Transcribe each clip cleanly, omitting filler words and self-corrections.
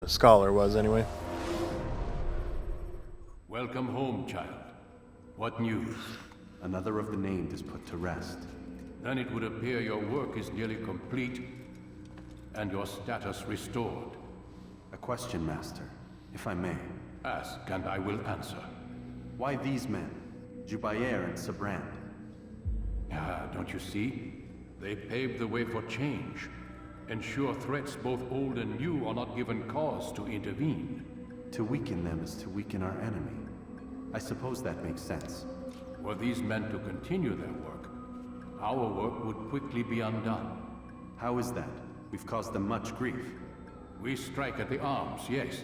The scholar was, anyway. Welcome home, child. What news? Another of the named is put to rest. Then it would appear your work is nearly complete, and your status restored. A question, Master, if I may. Ask, and I will answer. Why these men? Jubayer and Sibrand? Ah, don't you see? They paved the way for change. Ensure threats both old and new are not given cause to intervene. To weaken them is to weaken our enemy. I suppose that makes sense. Were these men to continue their work, our work would quickly be undone. How is that? We've caused them much grief. We strike at the arms, yes,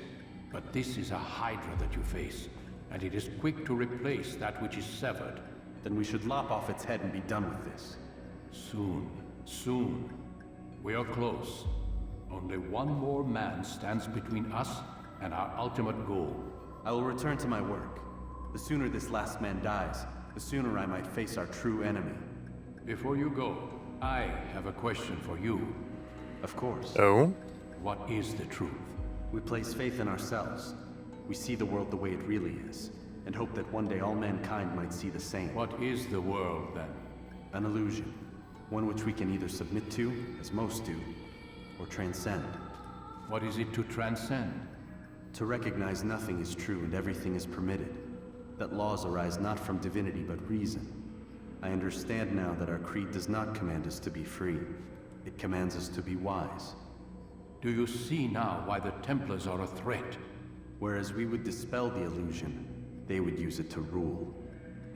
but this is a hydra that you face, and it is quick to replace that which is severed. Then we should lop off its head and be done with this. Soon, soon. We are close. Only one more man stands between us and our ultimate goal. I will return to my work. The sooner this last man dies, the sooner I might face our true enemy. Before you go, I have a question for you. Of course. Oh? What is the truth? We place faith in ourselves. We see the world the way it really is, and hope that one day all mankind might see the same. What is the world, then? An illusion. One which we can either submit to, as most do, or transcend. What is it to transcend? To recognize nothing is true and everything is permitted. That laws arise not from divinity but reason. I understand now that our creed does not command us to be free. It commands us to be wise. Do you see now why the Templars are a threat? Whereas we would dispel the illusion, they would use it to rule.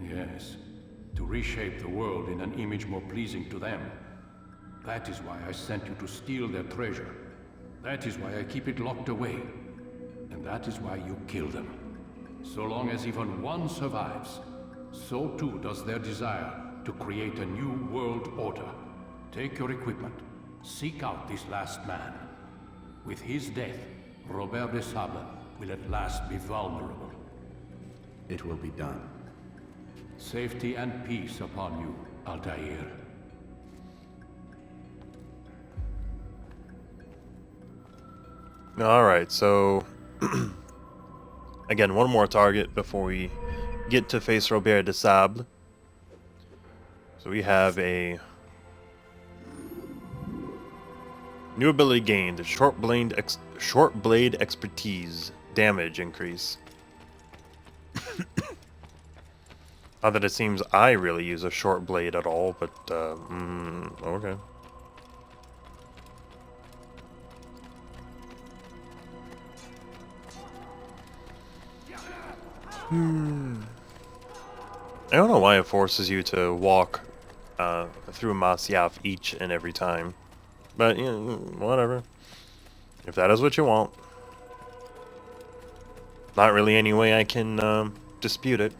Yes. To reshape the world in an image more pleasing to them. That is why I sent you to steal their treasure. That is why I keep it locked away. And that is why you kill them. So long as even one survives, so too does their desire to create a new world order. Take your equipment. Seek out this last man. With his death, Robert de Sable will at last be vulnerable. It will be done. Safety and peace upon you, Altair. Alright, so... Again, one more target before we get to face Robert de Sable. So we have a... new ability gained, short blade expertise, damage increase. Not that it seems I really use a short blade at all, but, okay. I don't know why it forces you to walk through Masyaf each and every time. But, you know, whatever. If that is what you want. Not really any way I can dispute it.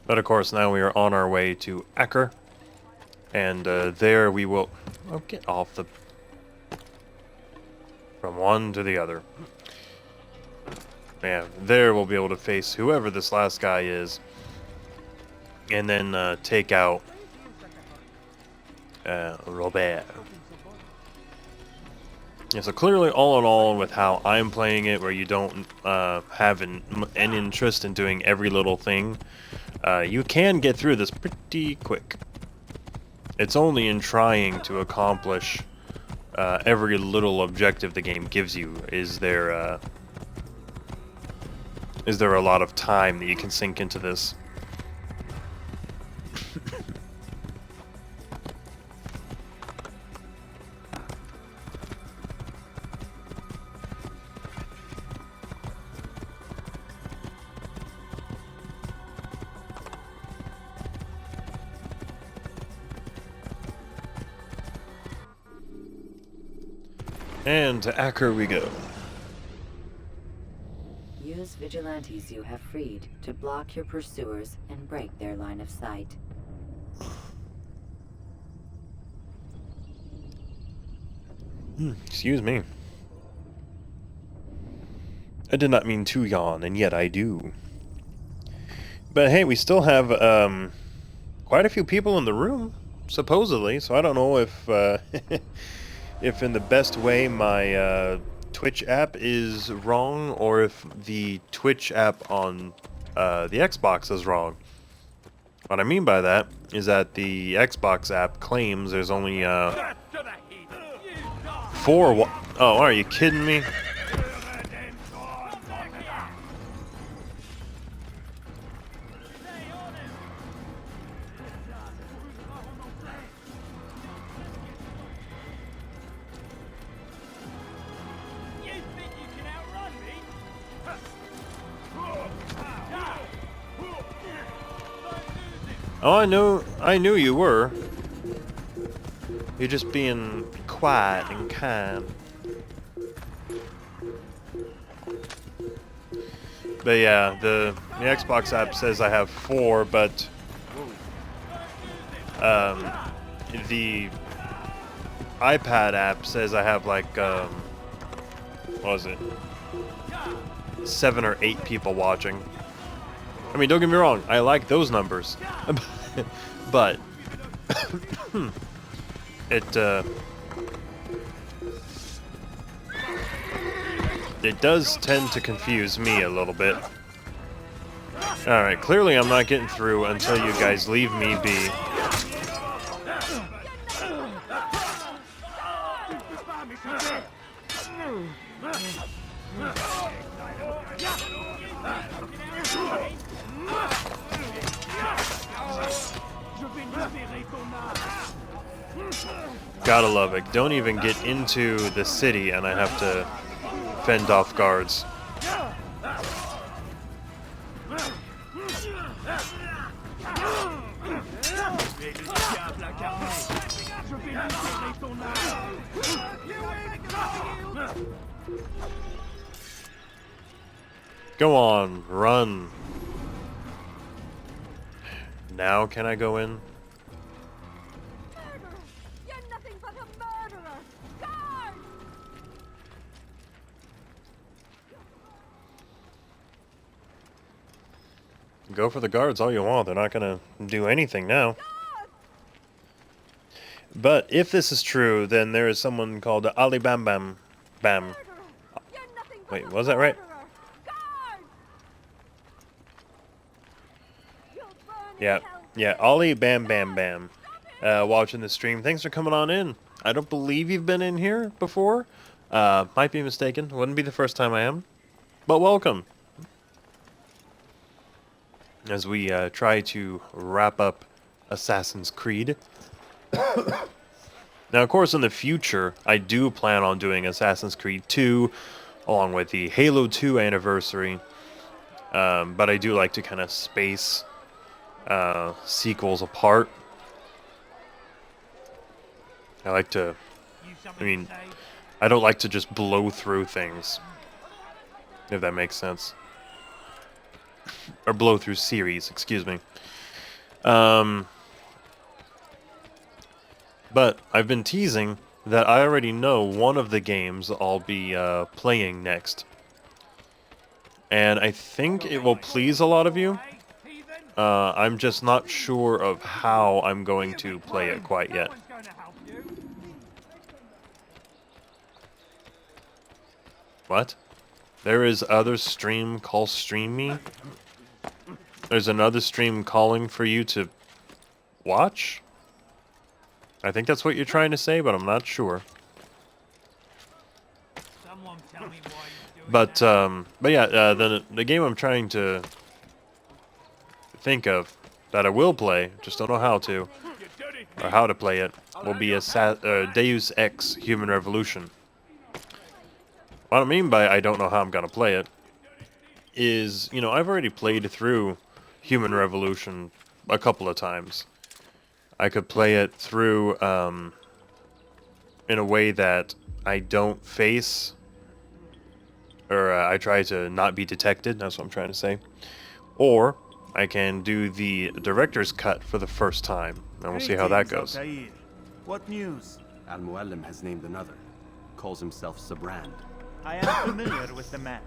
But of course, now we are on our way to Aker, and there we will... Oh, get off the... From one to the other. Yeah, there we'll be able to face whoever this last guy is, and then take out Robert. Yeah, so clearly, all in all, with how I'm playing it, where you don't have an interest in doing every little thing, you can get through this pretty quick. It's only in trying to accomplish every little objective the game gives you is there a lot of time that you can sink into this. And to Aker we go. Use vigilantes you have freed to block your pursuers and break their line of sight. Excuse me. I did not mean to yawn, and yet I do. But hey, we still have quite a few people in the room, supposedly. So I don't know if if in the best way my Twitch app is wrong, or if the Twitch app on the Xbox is wrong. What I mean by that is that the Xbox app claims there's only 4. Oh, are you kidding me? Oh, I knew you were. You're just being quiet and kind. But yeah, the Xbox app says I have 4, but the iPad app says I have like what was it? 7 or 8 people watching. I mean, don't get me wrong, I like those numbers, but it does tend to confuse me a little bit. Alright, clearly I'm not getting through until you guys leave me be. Gotta love it. Don't even get into the city and I have to fend off guards. Go on, run. Now can I go in? You're nothing but a murderer! Guard! Go for the guards all you want. They're not gonna do anything now. But if this is true, then there is someone called Ali Bam Bam Bam. Wait, was that right? Yeah, Ollie Bam Bam Bam, watching the stream. Thanks for coming on in. I don't believe you've been in here before. Might be mistaken. Wouldn't be the first time I am. But welcome. As we try to wrap up Assassin's Creed. Now, of course, in the future, I do plan on doing Assassin's Creed 2, along with the Halo 2 anniversary. But I do like to kind of space sequels apart. I like to, I don't like to just blow through things, if that makes sense. Or blow through series, excuse me. But I've been teasing that I already know one of the games I'll be playing next. And I think it will please a lot of you. I'm just not sure of how I'm going to play it quite yet. What? There is other stream call stream me? There's another stream calling for you to watch? I think that's what you're trying to say, but I'm not sure. But yeah, the game I'm trying to think of that I will play, just don't know how to, or how to play it, will be a Deus Ex Human Revolution. What I mean by I don't know how I'm gonna play it is, you know, I've already played through Human Revolution a couple of times. I could play it through in a way that I don't face, or I try to not be detected, that's what I'm trying to say. Or I can do the director's cut for the first time, and we'll see how that goes. What news? Al-Muallim has named another. calls himself Sibrand. I am familiar with the man.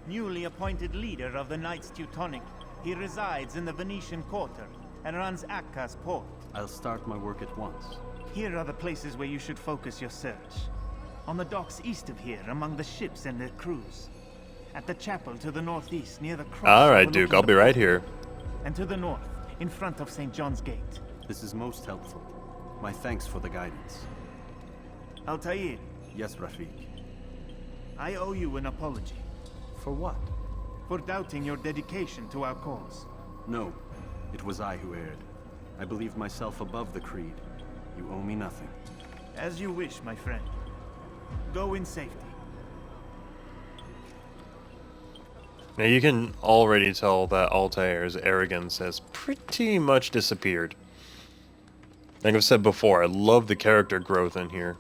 Newly appointed leader of the Knights Teutonic, he resides in the Venetian Quarter and runs Akka's port. I'll start my work at once. Here are the places where you should focus your search. On the docks east of here, among the ships and their crews. At the chapel to the northeast, near the cross. Alright, Duke, I'll be right here. And to the north, in front of St. John's Gate. This is most helpful. My thanks for the guidance. Altair, Yes, Rafik. I owe you an apology. For what? For doubting your dedication to our cause. No, it was I who erred. I believed myself above the Creed. You owe me nothing. As you wish, my friend. Go in safety. Now you can already tell that Altair's arrogance has pretty much disappeared. Like I've said before, I love the character growth in here.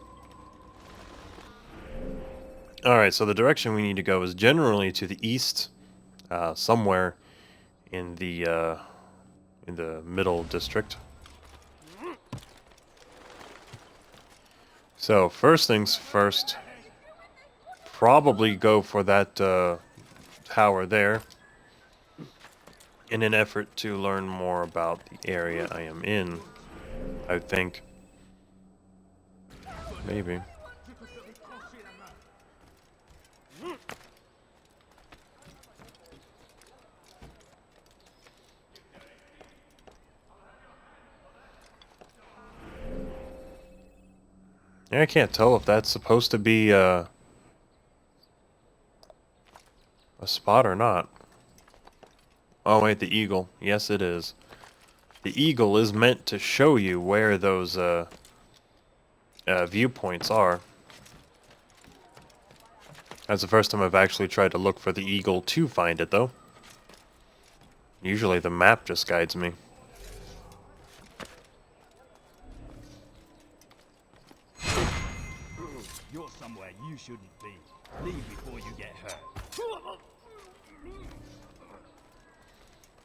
Alright, so the direction we need to go is generally to the east, somewhere in the middle district. So, first things first, probably go for that tower there in an effort to learn more about the area I am in, I think. Maybe. I can't tell if that's supposed to be a spot or not. Oh wait, the eagle. Yes, it is. The eagle is meant to show you where those viewpoints are. That's the first time I've actually tried to look for the eagle to find it, though. Usually the map just guides me. You're somewhere you shouldn't be. Leave before you get hurt.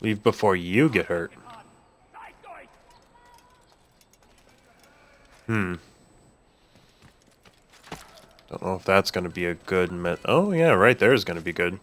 Leave before you get hurt. Don't know if that's going to be a good oh yeah, right there is going to be good.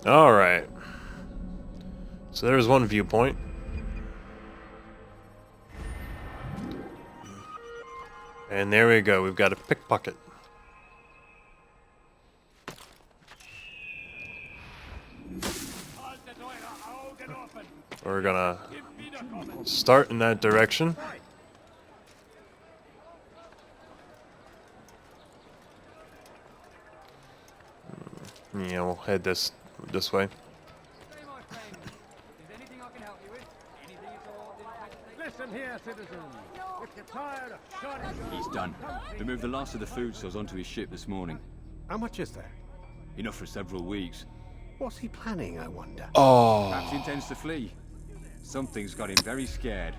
Alright. So there's one viewpoint. And there we go, we've got a pickpocket. We're gonna start in that direction. Yeah, we'll head this way. Listen here, citizen. If you're tired of shouting, He's done. They moved the last of the food stores onto his ship this morning. how much is there? Enough for several weeks. What's he planning, I wonder? Perhaps he intends to flee. Something's got him very scared.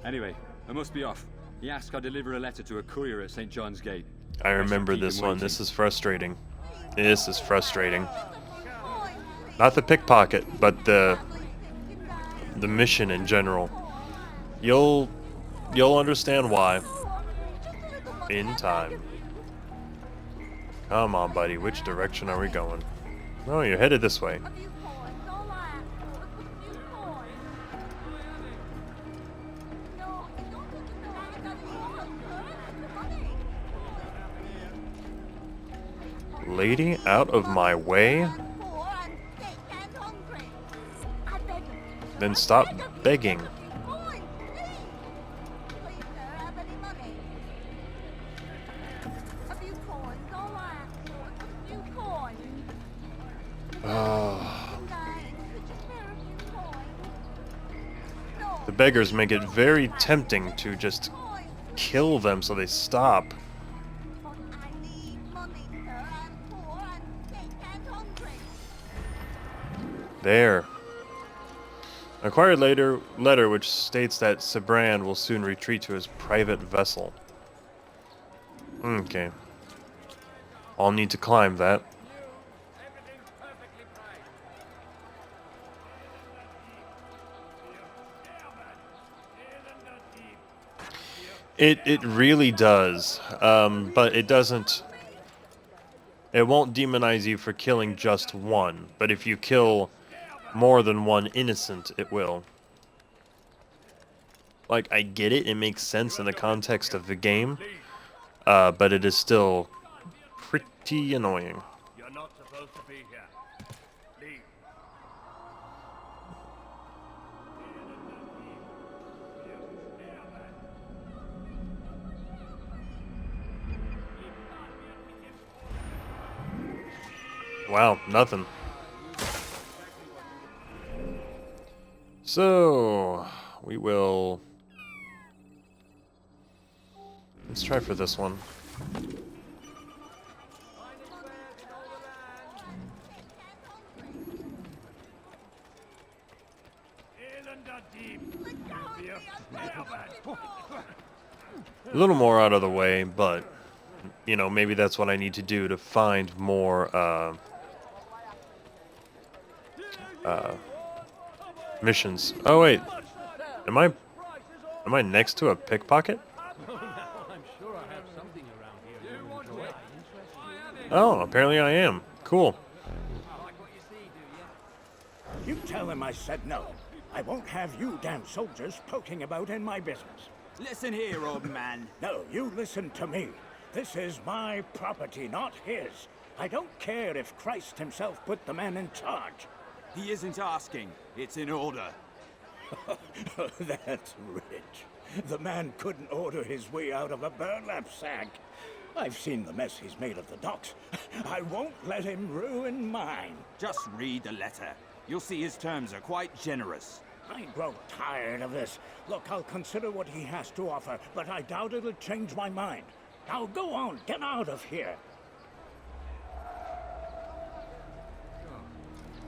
Anyway, I must be off. He asked I deliver a letter to a courier at St. John's Gate. I remember keep this him one. waiting. This is frustrating. This is frustrating. Not the pickpocket, but the mission in general. You'll understand why in time. Come on, buddy. Which direction are we going? Oh, you're headed this way. Lady, out of my way? Then stop begging. The beggars make it very tempting to just kill them so they stop. But I need money, sir. I'm poor and sick and hungry. There. Acquired letter which states that Sibrand will soon retreat to his private vessel. Okay. I'll need to climb that. It really does, but it doesn't. It won't demonize you for killing just one, but if you kill more than one innocent, it will. Like, I get it, it makes sense in the context of the game, but it is still pretty annoying. You're not supposed to be here. Leave. Wow, nothing. So, we will... Let's try for this one. A little more out of the way, but, you know, maybe that's what I need to do to find more, missions. Oh wait, am I next to a pickpocket? Oh, apparently I am. Cool. You tell him I said no. I won't have you damn soldiers poking about in my business. Listen here, old man. No, you listen to me. This is my property, not his. I don't care if Christ himself put the man in charge. He isn't asking. It's in order. That's rich. The man couldn't order his way out of a burlap sack. I've seen the mess he's made of the docks. I won't let him ruin mine. Just read the letter. You'll see his terms are quite generous. I grow tired of this. Look, I'll consider what he has to offer, but I doubt it'll change my mind. Now go on, get out of here.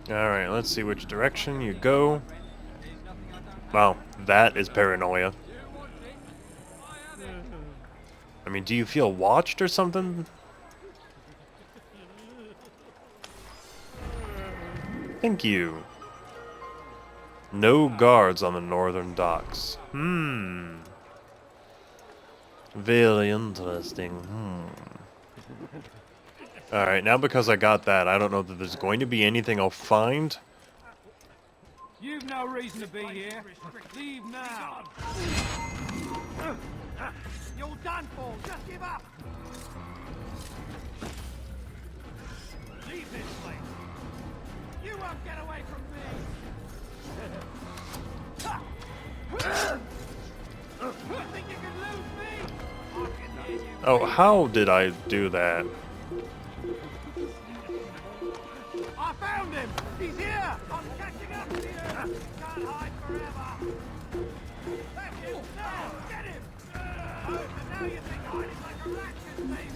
Alright, let's see which direction you go. Wow, that is paranoia. I mean, do you feel watched or something? Thank you. No guards on the northern docks. Very interesting. Alright, now because I got that, I don't know that there's going to be anything I'll find. You've no reason to be here. Leave now. You're done for. Just give up. Leave this place. You won't get away from me. You think you can lose me? I can hear you. Oh, how did I do that? I found him. He's here. I'm catching up to you. Can't hide forever. That's him. Now, get him. Oh, so now you think hiding like a rat can save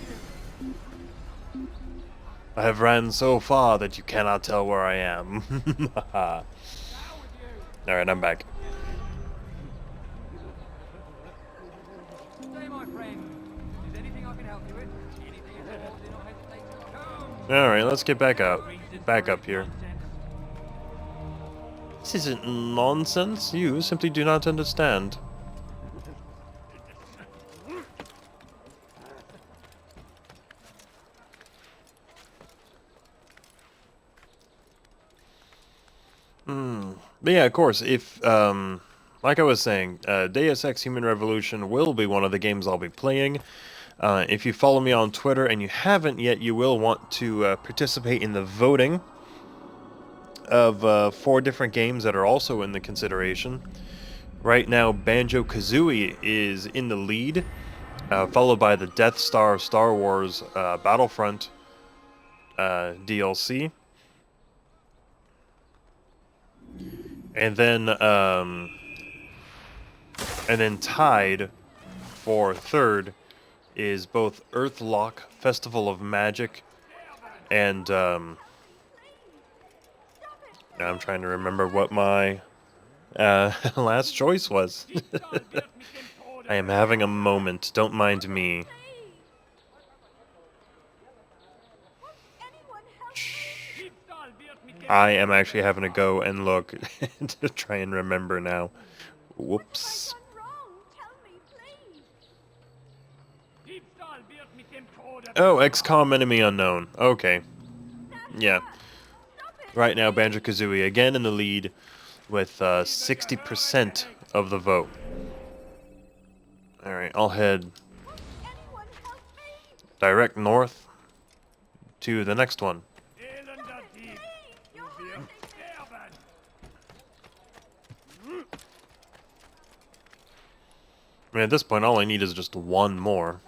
you. I have ran so far that you cannot tell where I am. Alright, I'm back. Stay, my friend. Is anything I can help you with? Anything at all, do not hesitate to come. Alright, let's get back up. Back up here. This isn't nonsense. You simply do not understand. But yeah, of course, if, like I was saying, Deus Ex Human Revolution will be one of the games I'll be playing. If you follow me on Twitter and you haven't yet, you will want to participate in the voting of 4 different games that are also in the consideration. Right now, Banjo-Kazooie is in the lead, followed by the Death Star Star Wars Battlefront DLC. And then tied for third is both Earthlock, Festival of Magic, and now I'm trying to remember what my last choice was. I am having a moment. Don't mind me. I am actually having to go and look to try and remember now. Whoops. Oh, XCOM Enemy Unknown. Okay. Yeah. Right now, Banjo-Kazooie again in the lead with 60% of the vote. Alright, I'll head direct north to the next one. I mean, at this point, all I need is just one more.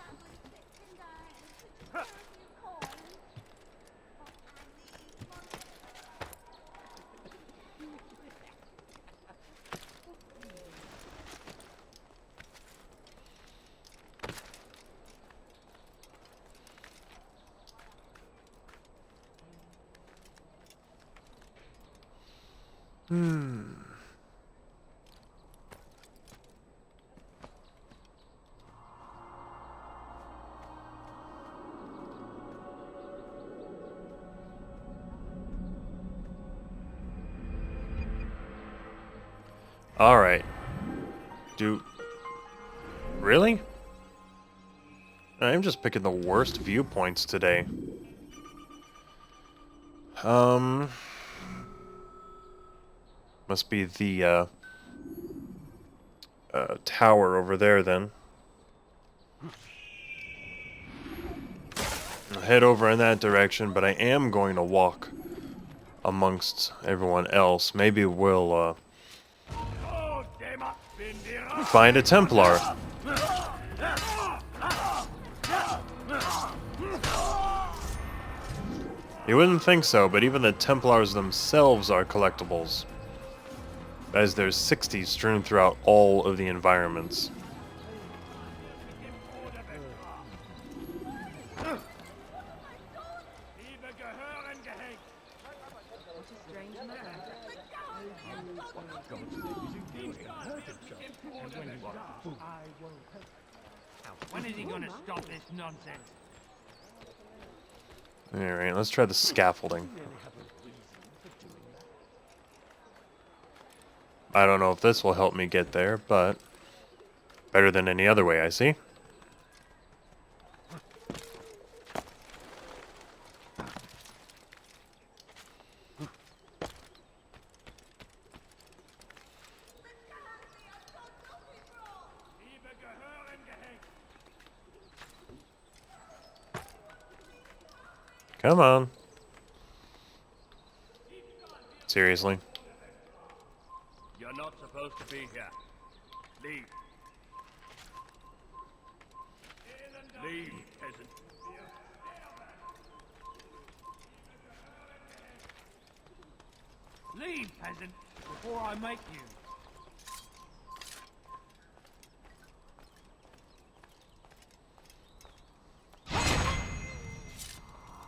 Alright. Really? I'm just picking the worst viewpoints today. Must be the, tower over there, then. I'll head over in that direction, but I am going to walk amongst everyone else. Maybe we'll, find a Templar. You wouldn't think so, but even the Templars themselves are collectibles, as there's 60 strewn throughout all of the environments. When is he gonna stop this nonsense? Alright, let's try the scaffolding. I don't know if this will help me get there, but better than any other way, I see. Come on. Seriously. You're not supposed to be here. Leave. Leave, peasant. Leave, peasant, before I make you.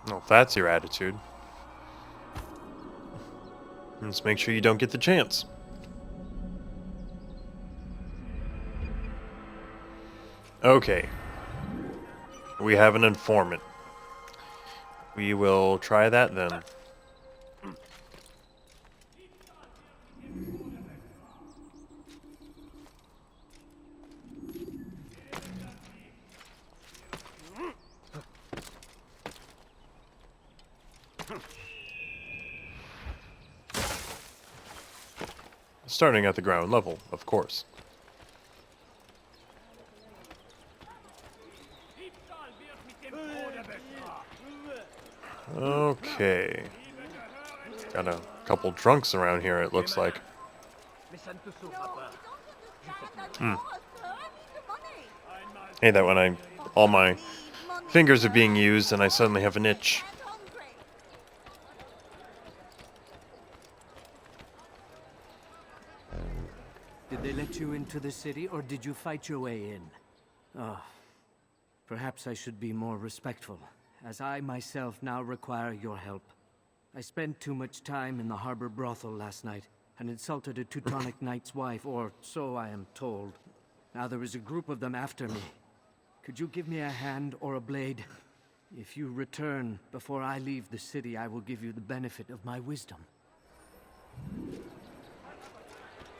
Well, if that's your attitude, let's make sure you don't get the chance. Okay. We have an informant. We will try that then. Starting at the ground level, of course. Okay. Got a couple drunks around here, it looks like. Hey, that when all my fingers are being used and I suddenly have an itch. Did they let you into the city, or did you fight your way in? Perhaps I should be more respectful, as I myself now require your help. I spent too much time in the harbor brothel last night, and insulted a Teutonic knight's wife, or so I am told. Now there is a group of them after me. Could you give me a hand or a blade? If you return before I leave the city, I will give you the benefit of my wisdom.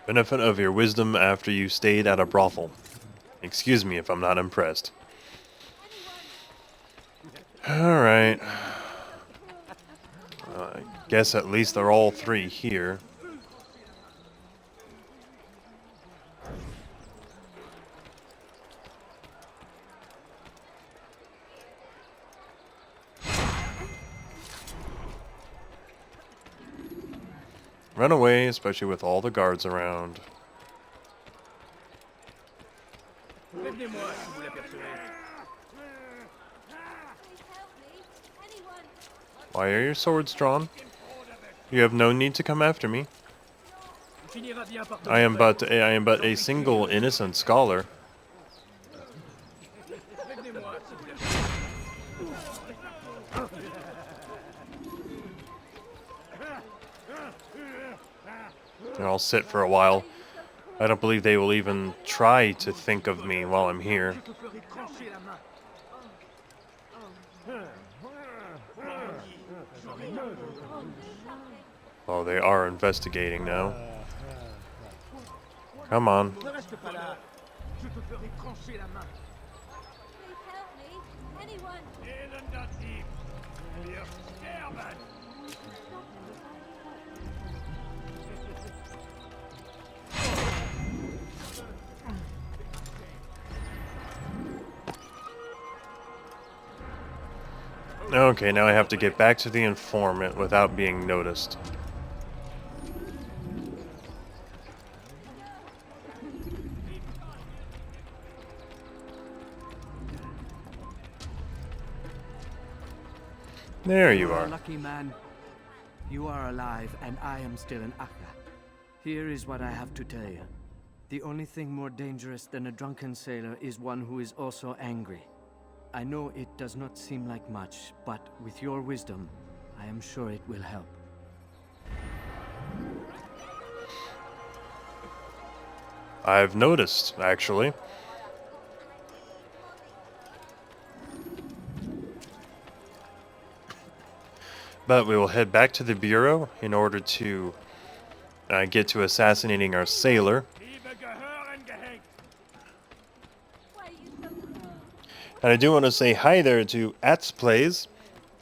Benefit of your wisdom after you stayed at a brothel. Excuse me if I'm not impressed. Alright. I guess at least they're all three here. Run away, especially with all the guards around. Why are your swords drawn? You have no need to come after me. I am but a single innocent scholar. And I'll sit for a while. I don't believe they will even try to think of me while I'm here. Oh, they are investigating now. Come on. Okay, now I have to get back to the informant without being noticed. There you are. Lucky man. You are alive, and I am still in Akka. Here is what I have to tell you. The only thing more dangerous than a drunken sailor is one who is also angry. I know it does not seem like much, but with your wisdom, I am sure it will help. I've noticed, actually. But we will head back to the Bureau in order to get to assassinating our sailor. And I do want to say hi there to Ats Plays.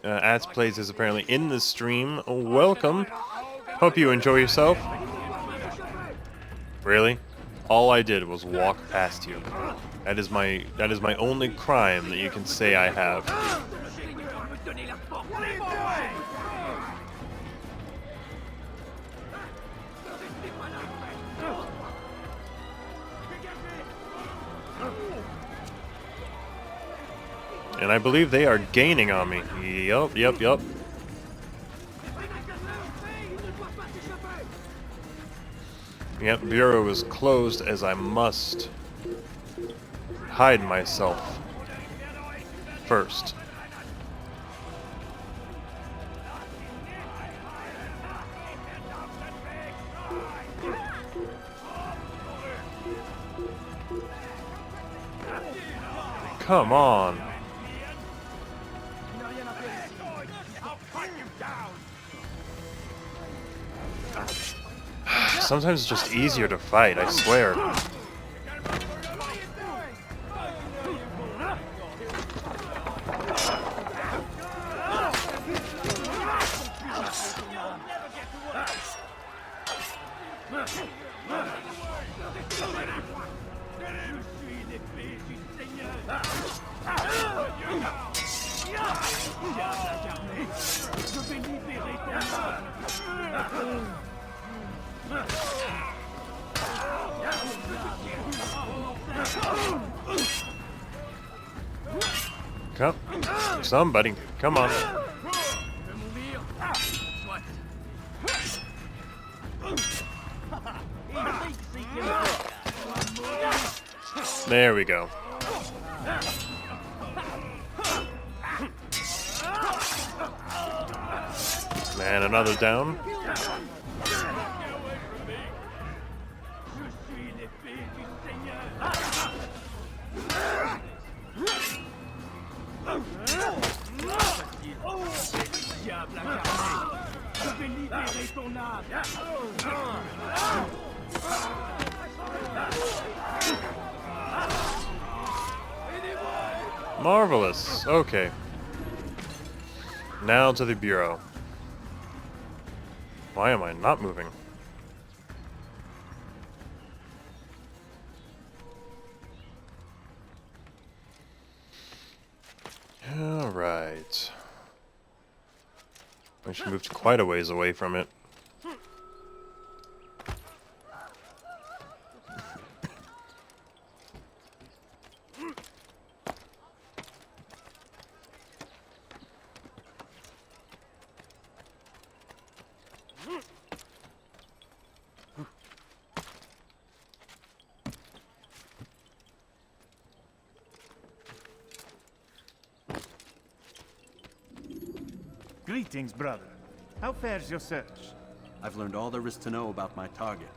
Ats Plays is apparently in the stream. Welcome. Hope you enjoy yourself. Really? All I did was walk past you. That is my only crime that you can say I have. And I believe they are gaining on me. Yup. Yep, Bureau is closed as I must hide myself first. Come on. Sometimes it's just easier to fight, I swear. Come, somebody, come on. There we go. Man, another down. Marvelous. Okay. Now to the Bureau. Why am I not moving? Alright. I should move quite a ways away from it. Greetings, brother. How fares your search? I've learned all there is to know about my target.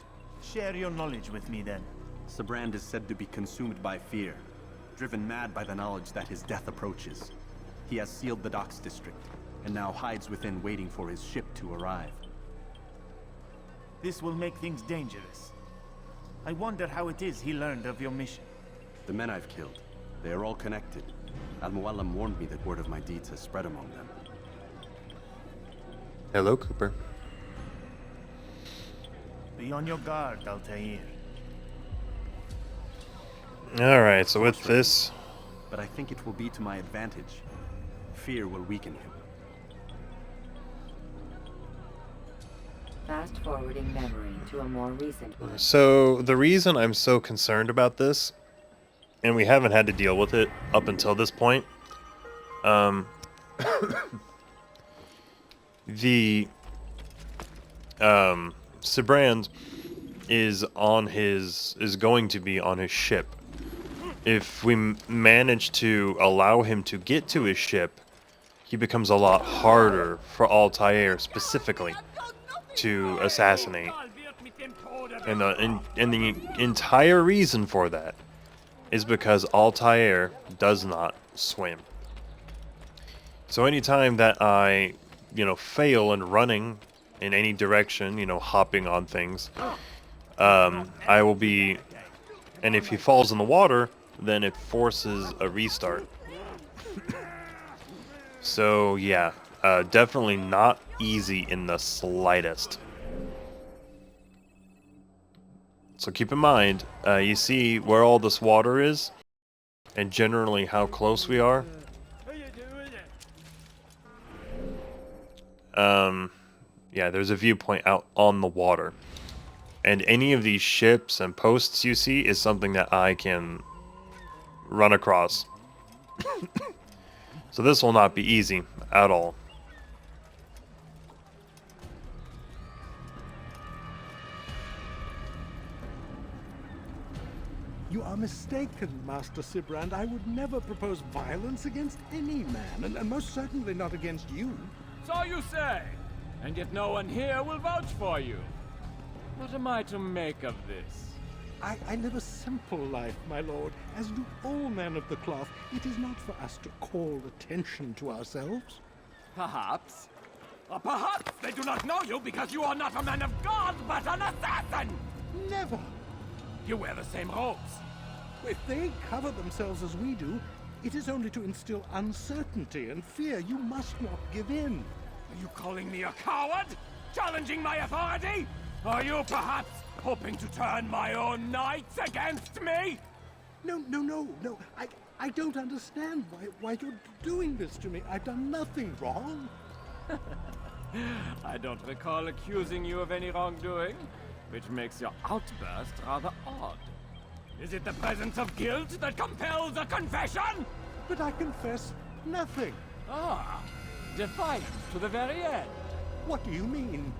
Share your knowledge with me, then. Sibrand is said to be consumed by fear, driven mad by the knowledge that his death approaches. He has sealed the docks district, and now hides within waiting for his ship to arrive. This will make things dangerous. I wonder how it is he learned of your mission. The men I've killed, they are all connected. Al-Mualim warned me that word of my deeds has spread among them. Hello, Cooper. Be on your guard, Altair. Alright, so with this... But I think it will be to my advantage. Fear will weaken him. Fast forwarding memory to a more recent one. So, the reason I'm so concerned about this, and we haven't had to deal with it up until this point, the Sibrand is going to be on his ship. If we manage to allow him to get to his ship, he becomes a lot harder for Altair specifically to assassinate. And the entire reason for that is because Altair does not swim. So anytime that I, fail in running in any direction, hopping on things, I will be, and if he falls in the water, then it forces a restart. So yeah, definitely not easy in the slightest. So keep in mind, you see where all this water is, and generally how close we are. Yeah, there's a viewpoint out on the water. And any of these ships and posts you see is something that I can run across. So this will not be easy at all. You are mistaken, Master Sibrand. I would never propose violence against any man, and most certainly not against you. So you say, and yet no one here will vouch for you. What am I to make of this? I live a simple life, my lord, as do all men of the cloth. It is not for us to call attention to ourselves. Perhaps. Or perhaps they do not know you because you are not a man of God, but an assassin! Never! You wear the same robes. If they cover themselves as we do, it is only to instill uncertainty and fear. You must not give in. Are you calling me a coward? Challenging my authority? Are you perhaps hoping to turn my own knights against me? No. I don't understand why you're doing this to me. I've done nothing wrong. I don't recall accusing you of any wrongdoing, which makes your outburst rather odd. Is it the presence of guilt that compels a confession? But I confess nothing. Ah, defiant to the very end. What do you mean?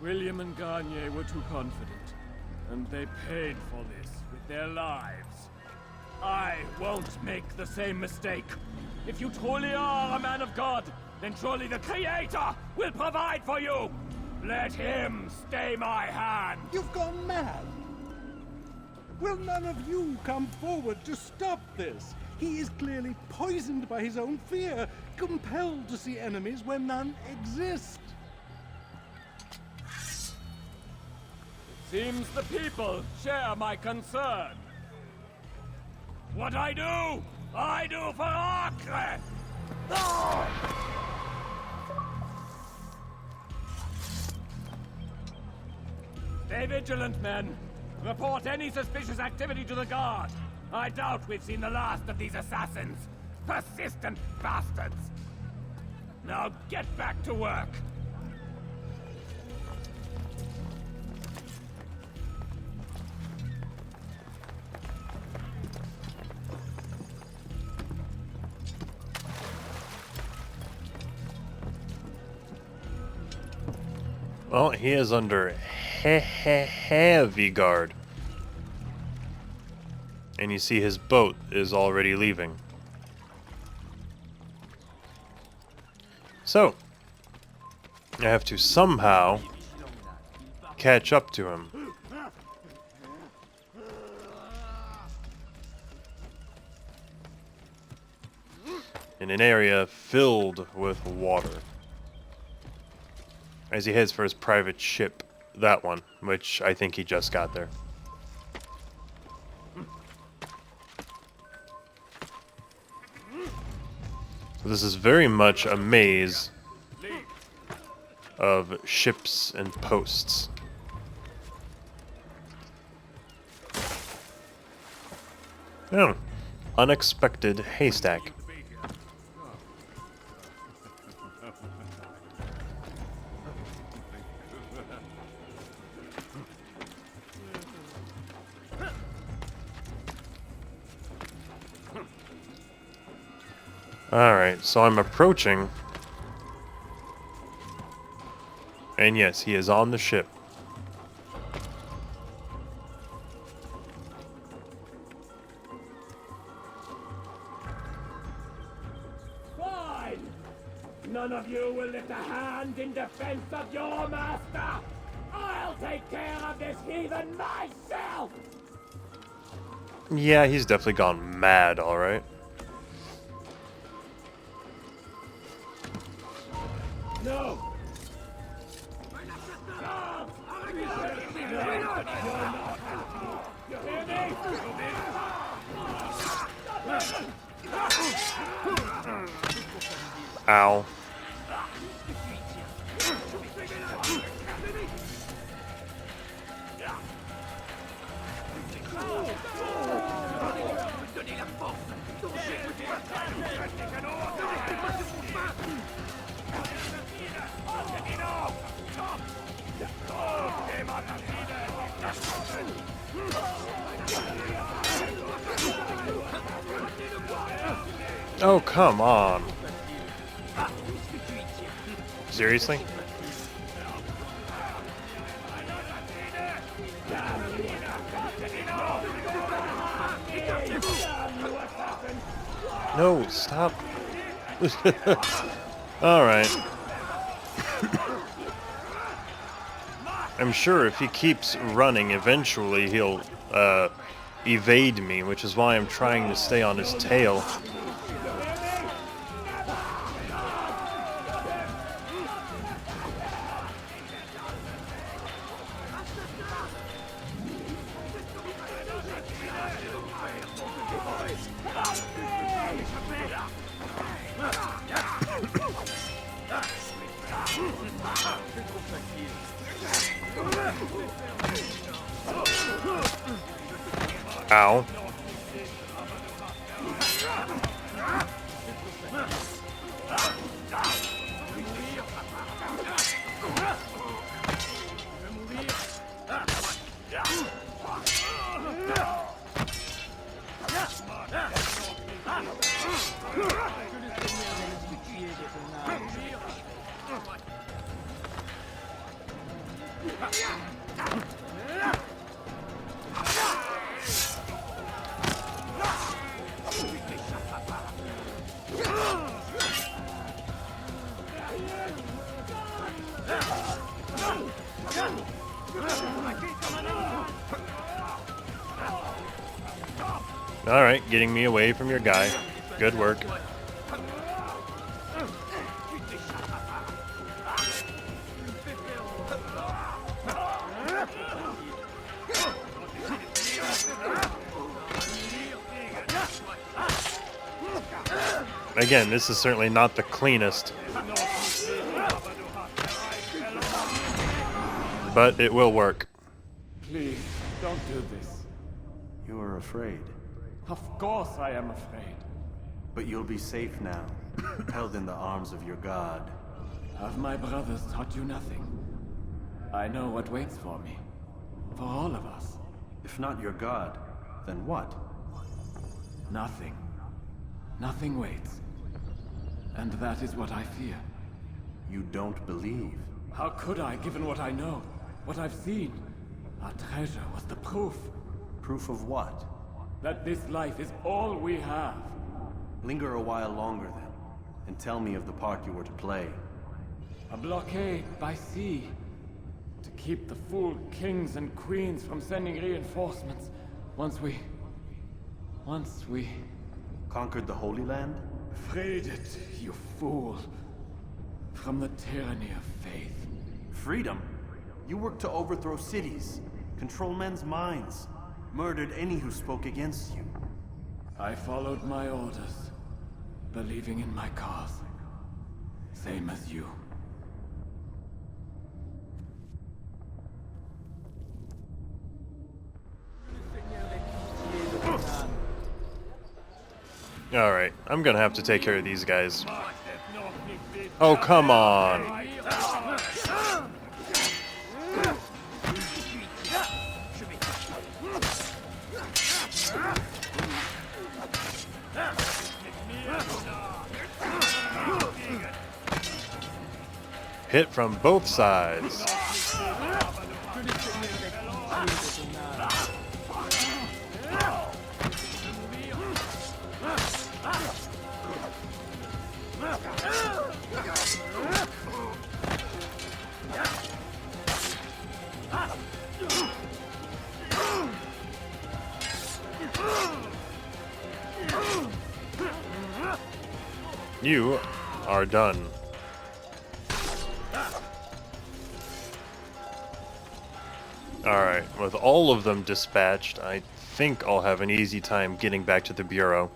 William and Garnier were too confident, and they paid for this with their lives. I won't make the same mistake. If you truly are a man of God, then surely the Creator will provide for you! Let him stay my hand! You've gone mad! Will none of you come forward to stop this? He is clearly poisoned by his own fear, compelled to see enemies where none exist. Seems the people share my concern. What I do for Acre! Stay vigilant, men. Report any suspicious activity to the guard. I doubt we've seen the last of these assassins. Persistent bastards. Now get back to work. Well, he is under heavy guard. And you see his boat is already leaving. So, I have to somehow catch up to him. In an area filled with water. As he heads for his private ship, that one, which I think he just got there. So this is very much a maze of ships and posts. Oh, unexpected haystack. Alright, so I'm approaching. And yes, he is on the ship. Fine! None of you will lift a hand in defense of your master! I'll take care of this heathen myself! Yeah, he's definitely gone mad, alright. No! Ow. Oh, come on. Seriously? No, stop. Alright. I'm sure if he keeps running, eventually he'll evade me, which is why I'm trying to stay on his tail. Ow. Alright, getting me away from your guy. Good work. Again, this is certainly not the cleanest, but it will work. Please, don't do this. You are afraid. Of course I am afraid. But you'll be safe now, held in the arms of your god. Have my brothers taught you nothing? I know what waits for me. For all of us. If not your god, then what? Nothing. Nothing waits. And that is what I fear. You don't believe. How could I, given what I know? What I've seen? Our treasure was the proof. Proof of what? That this life is all we have. Linger a while longer then, and tell me of the part you were to play. A blockade by sea. To keep the fool kings and queens from sending reinforcements. Once we... Conquered the Holy Land? Freed it, you fool. From the tyranny of faith. Freedom? You worked to overthrow cities, control men's minds, murdered any who spoke against you. I followed my orders, believing in my cause. Same as you. Alright, I'm gonna have to take care of these guys. Oh, come on! Hit from both sides. You are done. Alright, with all of them dispatched, I think I'll have an easy time getting back to the Bureau.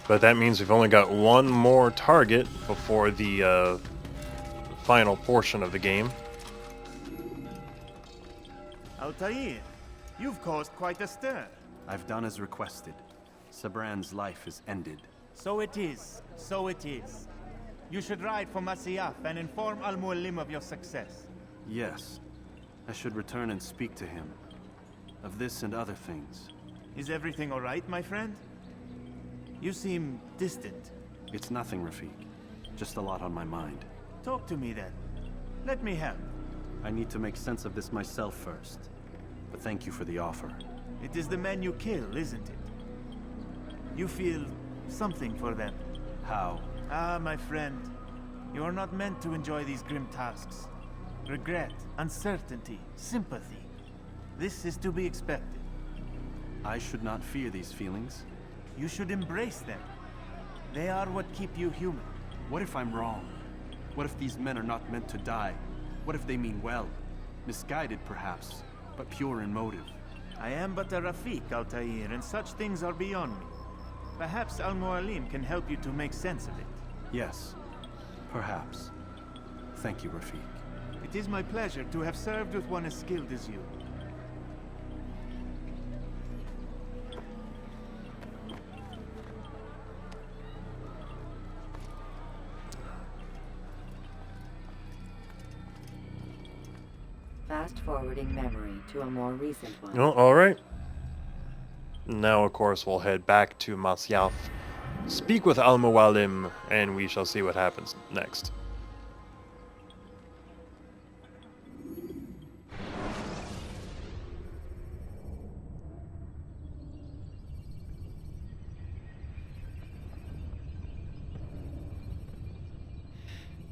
But that means we've only got one more target before the final portion of the game. Altair, you've caused quite a stir. I've done as requested. Sibrand's life is ended. So it is. So it is. You should ride for Masyaf and inform Al-Mualim of your success. Yes. I should return and speak to him. Of this and other things. Is everything all right, my friend? You seem distant. It's nothing, Rafik. Just a lot on my mind. Talk to me then. Let me help. I need to make sense of this myself first. But thank you for the offer. It is the men you kill, isn't it? You feel something for them. How? Ah, my friend. You are not meant to enjoy these grim tasks. Regret, uncertainty, sympathy. This is to be expected. I should not fear these feelings. You should embrace them. They are what keep you human. What if I'm wrong? What if these men are not meant to die? What if they mean well? Misguided, perhaps, but pure in motive. I am but a Rafik, Altair, and such things are beyond me. Perhaps Al-Mualim can help you to make sense of it. Yes, perhaps. Thank you, Rafik. It is my pleasure to have served with one as skilled as you. Fast-forwarding memory to a more recent one. Oh, alright. Now, of course, we'll head back to Masyaf, speak with Al-Mualim, and we shall see what happens next.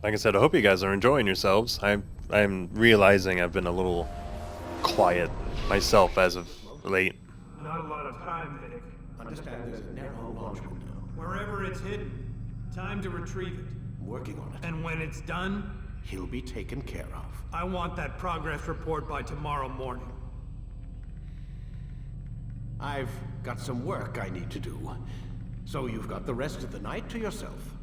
like I said, I hope you guys are enjoying yourselves. I'm realizing I've been a little quiet myself as of late. Not a lot of time, Vic. Understand there's a narrow launch window. Wherever it's hidden, time to retrieve it. I'm working on it. And when it's done, He'll be taken care of. I want that progress report by tomorrow morning. I've got some work I need to do. So you've got the rest of the night to yourself.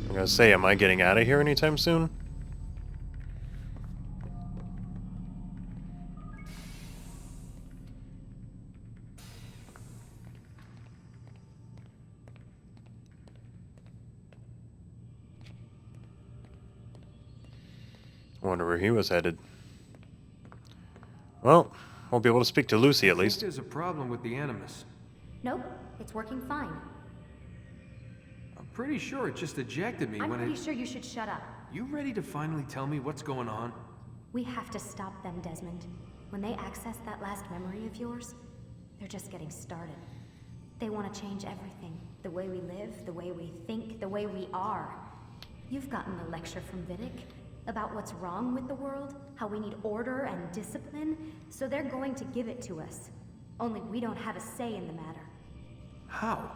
I'm gonna say, am I getting out of here anytime soon? Wonder where he was headed. Well, we'll be able to speak to Lucy at least. There's a problem with the Animus. Nope, it's working fine. I'm pretty sure it just ejected me I'm when pretty sure you should shut up. You ready to finally tell me what's going on? We have to stop them, Desmond. When they access that last memory of yours, they're just getting started. They want to change everything. The way we live, the way we think, the way we are. You've gotten the lecture from Vidic about what's wrong with the world, how we need order and discipline, so they're going to give it to us. Only we don't have a say in the matter. How?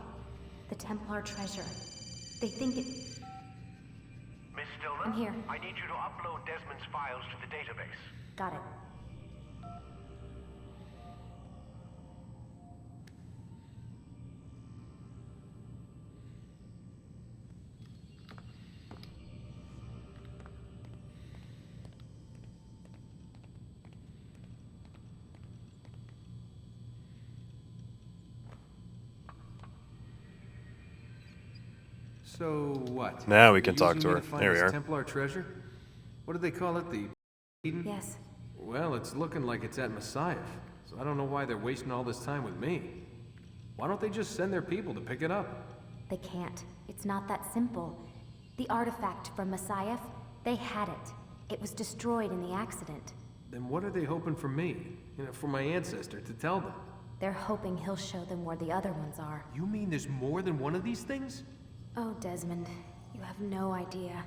The Templar treasure. They think it... Miss Stillman? I'm here. I need you to upload Desmond's files to the database. Got it. So what? Now we can You're talk to using her. me find There we this are. Templar treasure? What do they call it? The Eden? Yes. Well, it's looking like it's at Messiah, so I don't know why they're wasting all this time with me. Why don't they just send their people to pick it up? They can't. It's not that simple. The artifact from Messiah, they had it. It was destroyed in the accident. Then what are they hoping for me? You know, for my ancestor to tell them? They're hoping he'll show them where the other ones are. You mean there's more than one of these things? Oh, Desmond, you have no idea.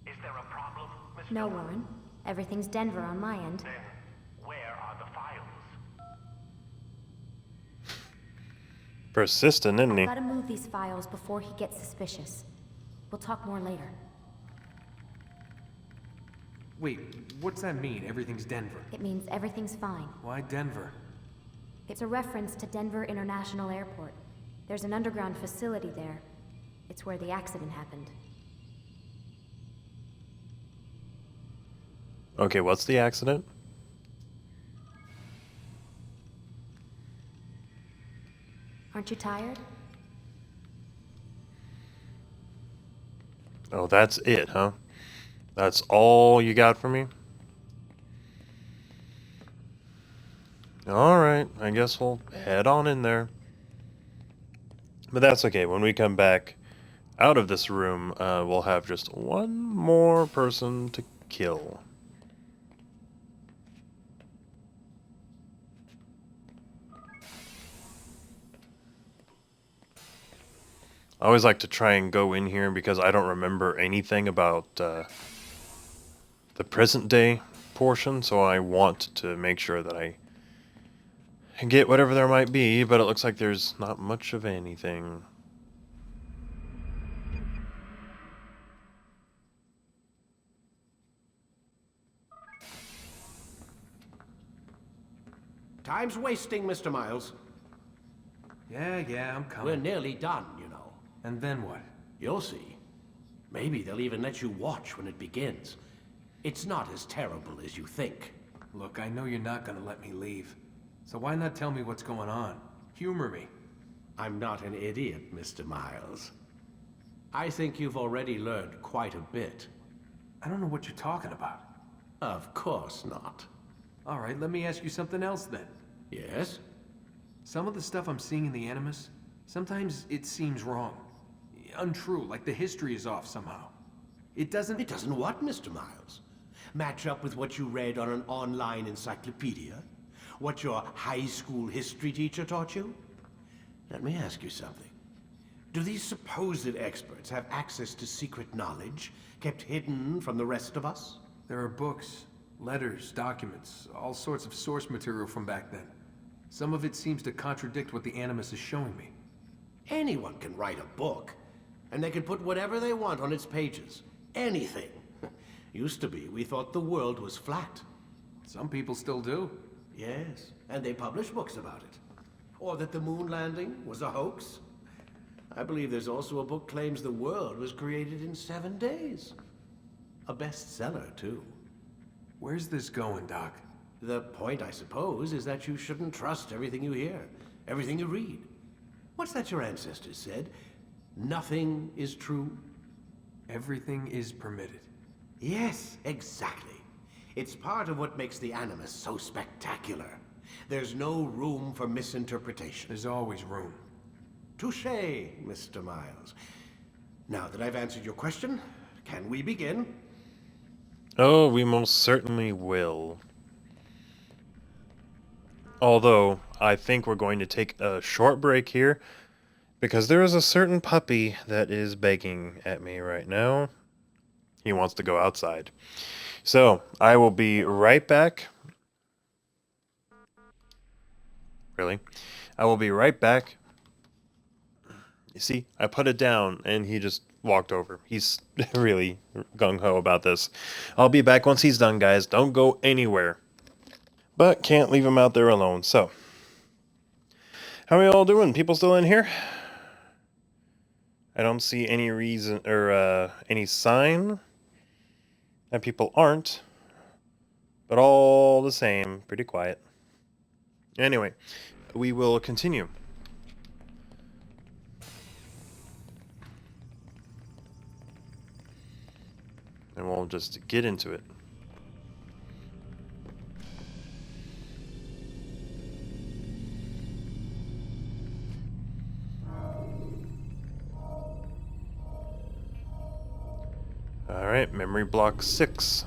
Is there a problem, Miss No, Stillman? Warren. Everything's Denver on my end. Then, where are the files? Persistent, isn't he? Gotta move these files before he gets suspicious. We'll talk more later. Wait, what's that mean, everything's Denver? It means everything's fine. Why Denver? It's a reference to Denver International Airport. There's an underground facility there. It's where the accident happened. Okay, what's the accident? Aren't you tired? Oh, that's it, huh? That's all you got for me? Alright, I guess we'll head on in there. But that's okay, when we come back out of this room, we'll have just one more person to kill. I always like to try and go in here because I don't remember anything about the present day portion, so I want to make sure that I get whatever there might be, but it looks like there's not much of anything. Time's wasting, Mr. Miles. Yeah, I'm coming. We're nearly done, you know. And then what? You'll see. Maybe they'll even let you watch when it begins. It's not as terrible as you think. Look, I know you're not gonna let me leave. So why not tell me what's going on? Humor me. I'm not an idiot, Mr. Miles. I think you've already learned quite a bit. I don't know what you're talking about. Of course not. All right, let me ask you something else then. Yes? Some of the stuff I'm seeing in the Animus, sometimes it seems wrong. Untrue, like the history is off somehow. It doesn't... It doesn't what, Mr. Miles? Match up with what you read on an online encyclopedia? What your high school history teacher taught you? Let me ask you something. Do these supposed experts have access to secret knowledge kept hidden from the rest of us? There are books, letters, documents, all sorts of source material from back then. Some of it seems to contradict what the Animus is showing me. Anyone can write a book, and they can put whatever they want on its pages. Anything. Used to be, we thought the world was flat. Some people still do. Yes, and they publish books about it. Or that the moon landing was a hoax. I believe there's also a book claims the world was created in 7 days. A bestseller, too. Where's this going, Doc? The point, I suppose, is that you shouldn't trust everything you hear, everything you read. What's that your ancestors said? Nothing is true? Everything is permitted. Yes, exactly. It's part of what makes the Animus so spectacular. There's no room for misinterpretation. There's always room. Touché, Mr. Miles. Now that I've answered your question, can we begin? Oh, we most certainly will. Although, I think we're going to take a short break here, because there is a certain puppy that is begging at me right now. He wants to go outside. So, I will be right back. Really? I will be right back. You see, I put it down, and he just walked over. He's really gung-ho about this. I'll be back once he's done, guys. Don't go anywhere. But can't leave him out there alone, so. How are we all doing? People still in here? I don't see any reason, or any sign that people aren't. But all the same, pretty quiet. Anyway, we will continue. And we'll just get into it. Alright, memory block 6.